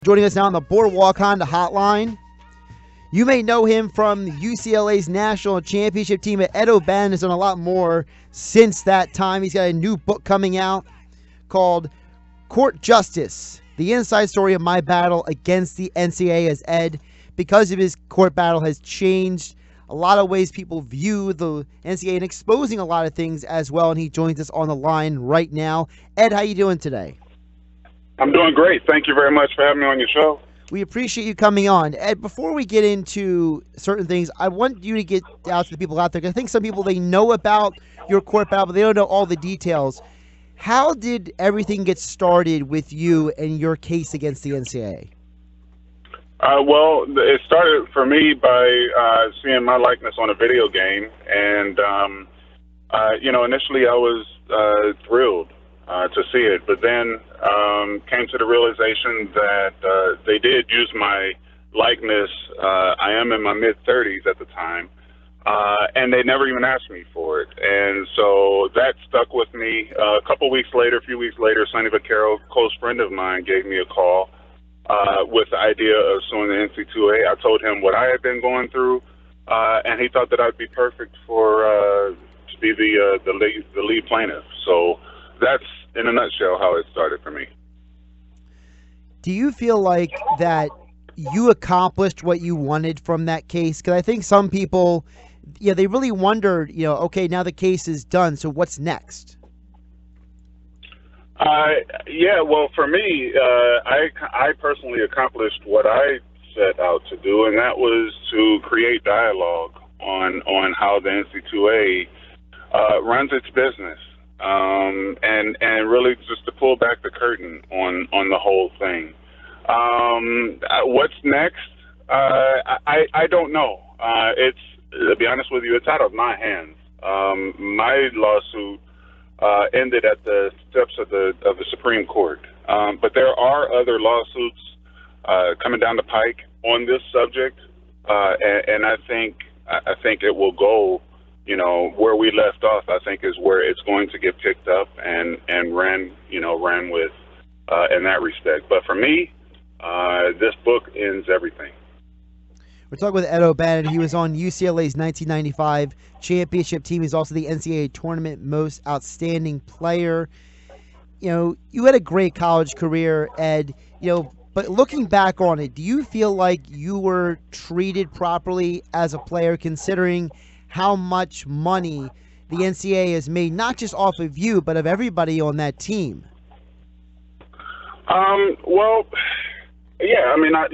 joining us now on the Boardwalk Honda Hotline. You may know him from UCLA's national championship team. Ed OBannon has done a lot more since that time. He's got a new book coming out called Court Justice, the inside story of my battle against the NCAA, as Ed, because of his court battle, has changed a lot of ways people view the NCAA and exposing a lot of things as well. And he joins us on the line right now. Ed, how you doing today? I'm doing great. Thank you very much for having me on your show. We appreciate you coming on. Ed, before we get into certain things, I want you to get out to the people out there, because I think some people, they know about your court battle, but they don't know all the details. How did everything get started with you and your case against the NCAA? Well, it started for me by seeing my likeness on a video game. And, initially I was thrilled to see it, but then came to the realization that they did use my likeness. I am in my mid-30s at the time, and they never even asked me for it. And so that stuck with me. A few weeks later, Sonny Vaccaro, a close friend of mine, gave me a call with the idea of suing the NCAA. I told him what I had been going through, and he thought that I'd be perfect to be the lead plaintiff. So that's, in a nutshell, how it started for me. Do you feel like that you accomplished what you wanted from that case? Because I think some people, they really wondered, okay, now the case is done, so what's next? Well, for me, I personally accomplished what I set out to do, and that was to create dialogue on how the NCAA runs its business, and really just to pull back the curtain on the whole thing. What's next? I don't know. To be honest with you, it's out of my hands. My lawsuit ended at the steps of the Supreme Court, but there are other lawsuits coming down the pike on this subject, and I think it will go, where we left off. I think is where it's going to get picked up and ran with in that respect. But for me, this book ends everything. We're talking with Ed OBannon. He was on UCLA's 1995 championship team. He's also the NCAA tournament most outstanding player. You had a great college career, Ed, but looking back on it, do you feel like you were treated properly as a player, considering how much money the NCAA has made, not just off of you, but of everybody on that team? Well, yeah, I mean, I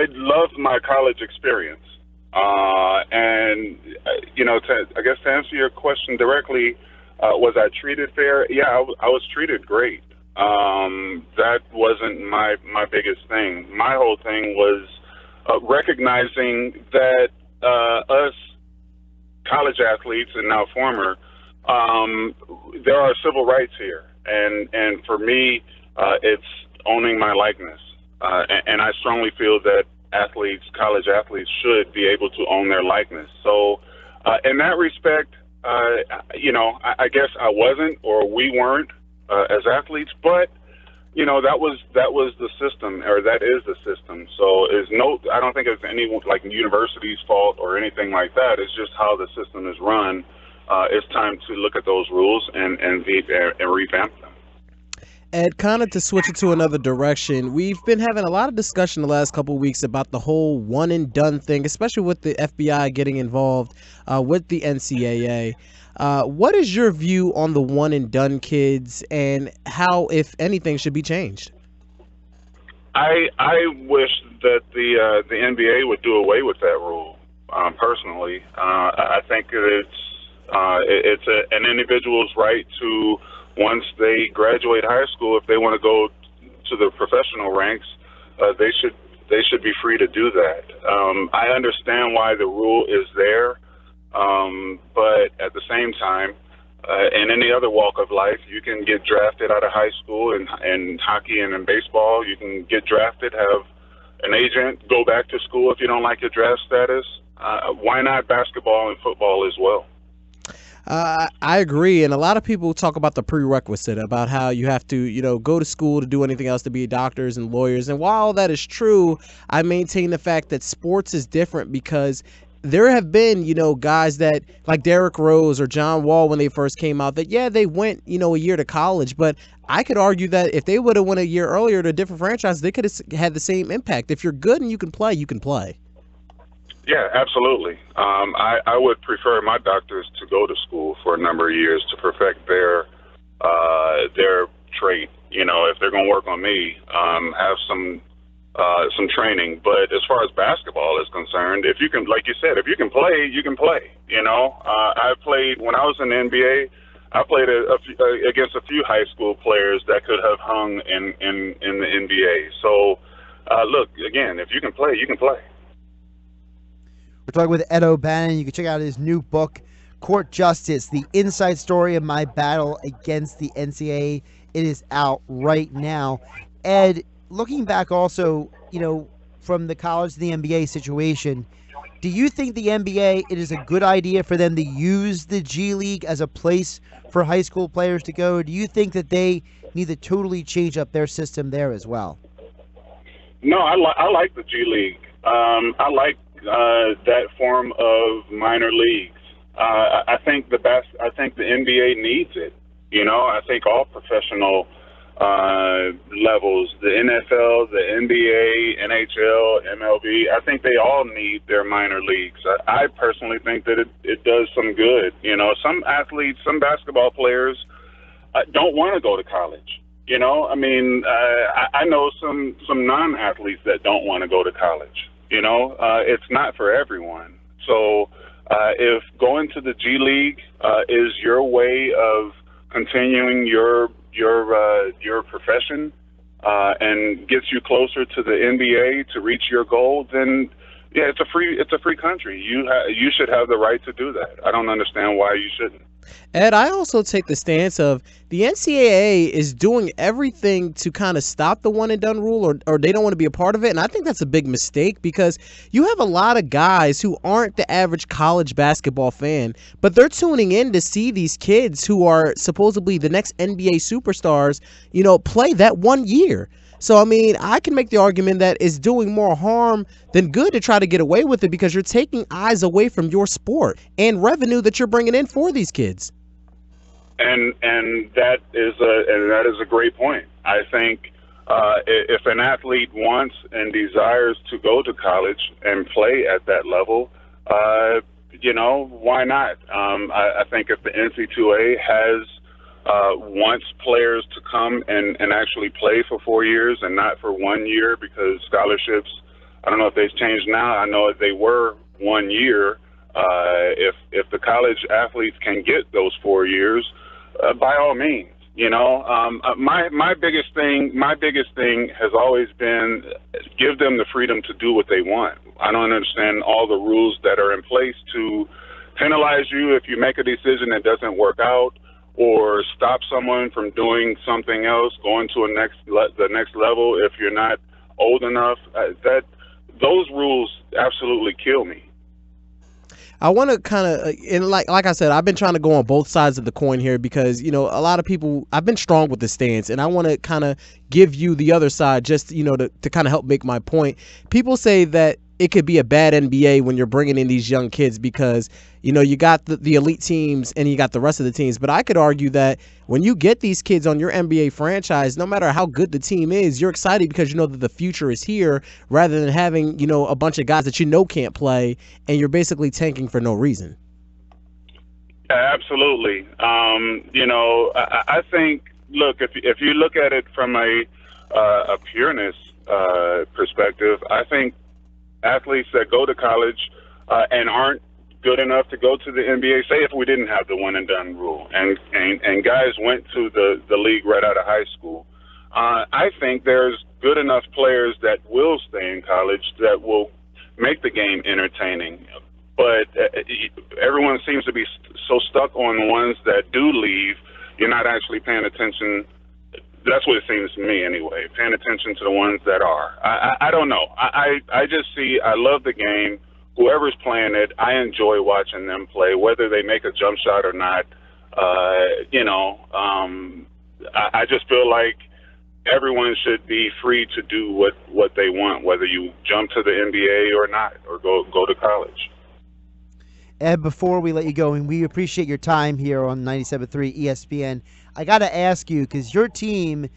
loved my college experience. And, to answer your question directly, was I treated fair? Yeah, I was treated great. That wasn't my biggest thing. My whole thing was recognizing that us college athletes, and now former, there are civil rights here. And for me, it's owning my likeness. And I strongly feel that college athletes should be able to own their likeness. So in that respect, I guess I wasn't, or we weren't as athletes, but that was the system, or that is the system. So I don't think it's any university's fault or anything like that. It's just how the system is run. It's time to look at those rules and revamp them. Ed, kind of to switch it to another direction, we've been having a lot of discussion the last couple of weeks about the whole one and done thing, especially with the FBI getting involved with the NCAA. What is your view on the one and done kids, and how, if anything, should be changed? I wish that the NBA would do away with that rule. Personally, I think it's an individual's right to, once they graduate high school, if they want to go to the professional ranks, they should be free to do that. I understand why the rule is there, but at the same time, in any other walk of life, you can get drafted out of high school in hockey and in baseball. You can get drafted, have an agent, go back to school if you don't like your draft status. Why not basketball and football as well? I agree, and a lot of people talk about the prerequisite, about how you have to, go to school to do anything else, to be doctors and lawyers. And while all that is true, I maintain the fact that sports is different because there have been, guys that like Derrick Rose or John Wall when they first came out that, yeah, they went, a year to college, but I could argue that if they would have went a year earlier to a different franchise, they could have had the same impact. If you're good and you can play, you can play. Yeah, absolutely. I would prefer my doctors to go to school for a number of years to perfect their trait. If they're going to work on me, have some training. But as far as basketball is concerned, if you can, like you said, if you can play, you can play. I played when I was in the NBA. I played against a few high school players that could have hung in the NBA. So, look, again, if you can play, you can play. We're talking with Ed OBannon. You can check out his new book, Court Justice, The Inside Story of My Battle Against the NCAA. It is out right now. Ed, looking back also, from the college to the NBA situation, do you think the NBA, it is a good idea for them to use the G League as a place for high school players to go? Or do you think that they need to totally change up their system there as well? No, I like the G League. I like that form of minor leagues. I think the NBA needs it. I think all professional levels, the NFL, the NBA, NHL, MLB, I think they all need their minor leagues. I personally think that it does some good. Some athletes, some basketball players don't want to go to college. I know some non-athletes that don't want to go to college. It's not for everyone. So if going to the G League is your way of continuing your profession and gets you closer to the NBA to reach your goal, then yeah, it's a free country. You should have the right to do that. I don't understand why you shouldn't. Ed, I also take the stance of the NCAA is doing everything to kind of stop the one and done rule, or they don't want to be a part of it. And I think that's a big mistake because you have a lot of guys who aren't the average college basketball fan, but they're tuning in to see these kids who are supposedly the next NBA superstars, play that 1 year. So, I can make the argument that it's doing more harm than good to try to get away with it because you're taking eyes away from your sport and revenue that you're bringing in for these kids. And that is a great point. I think if an athlete wants and desires to go to college and play at that level, why not? I think if the NCAA wants players to come and actually play for 4 years and not for 1 year, because scholarships, I don't know if they've changed now. I know they were 1 year. If the college athletes can get those 4 years, by all means, my biggest thing has always been give them the freedom to do what they want. I don't understand all the rules that are in place to penalize you if you make a decision that doesn't work out, or stop someone from doing something else, going to the next level if you're not old enough. Those rules absolutely kill me. I want to kind of, and like I said, I've been trying to go on both sides of the coin here because, a lot of people, I've been strong with the stance, and I want to kind of give you the other side just, to kind of help make my point. People say that it could be a bad NBA when you're bringing in these young kids because, you got the elite teams and you got the rest of the teams. But I could argue that when you get these kids on your NBA franchise, no matter how good the team is, you're excited because you know that the future is here rather than having, a bunch of guys that can't play and you're basically tanking for no reason. Absolutely. I think, look, if you look at it from a pureness perspective, I think athletes that go to college and aren't good enough to go to the NBA, say if we didn't have the one and done rule and guys went to the league right out of high school, I think there's good enough players that will stay in college that will make the game entertaining. But everyone seems to be so stuck on the ones that do leave, you're not actually paying attention. That's what it seems to me anyway, paying attention to the ones that are. I don't know. I just see, I love the game whoever's playing it, I enjoy watching them play, whether they make a jump shot or not. I just feel like everyone should be free to do what they want, whether you jump to the NBA or not, or go to college. Ed, before we let you go, and we appreciate your time here on 97.3 ESPN, I got to ask you, because your team,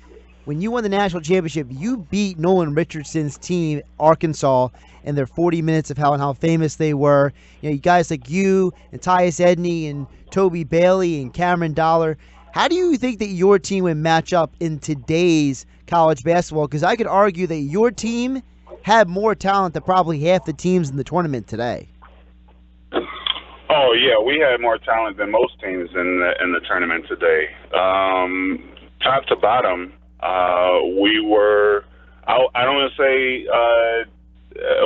when you won the national championship, you beat Nolan Richardson's team, Arkansas, in their 40 minutes of how famous they were. You know, you guys like you and Tyus Edney and Toby Bailey and Cameron Dollar. How do you think that your team would match up in today's college basketball? Because I could argue that your team had more talent than probably half the teams in the tournament today. Oh yeah, we had more talent than most teams in the tournament today. Top to bottom, we were. I don't want to say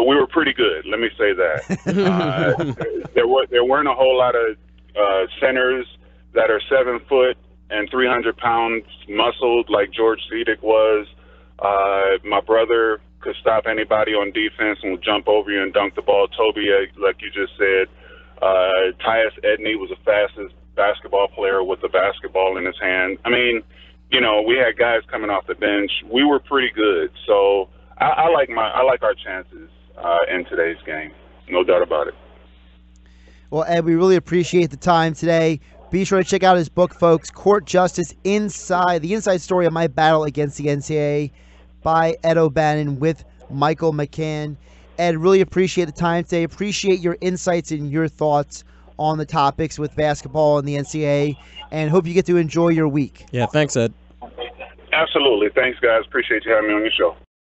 we were pretty good. Let me say that. There weren't a whole lot of centers that are 7 foot and 300 pounds muscled like George Cedic was. My brother could stop anybody on defense and would jump over you and dunk the ball. Toby, like you just said. Tyus Edney was the fastest basketball player with the basketball in his hand. I mean, we had guys coming off the bench. We were pretty good. So I like our chances in today's game. No doubt about it. Well, Ed, we really appreciate the time today. Be sure to check out his book, folks, Court Justice Inside, the inside story of my battle against the NCAA by Ed OBannon with Michael McCann. Ed, really appreciate the time today. Appreciate your insights and your thoughts on the topics with basketball and the NCAA, and hope you get to enjoy your week. Yeah, thanks, Ed. Absolutely. Thanks, guys. Appreciate you having me on your show.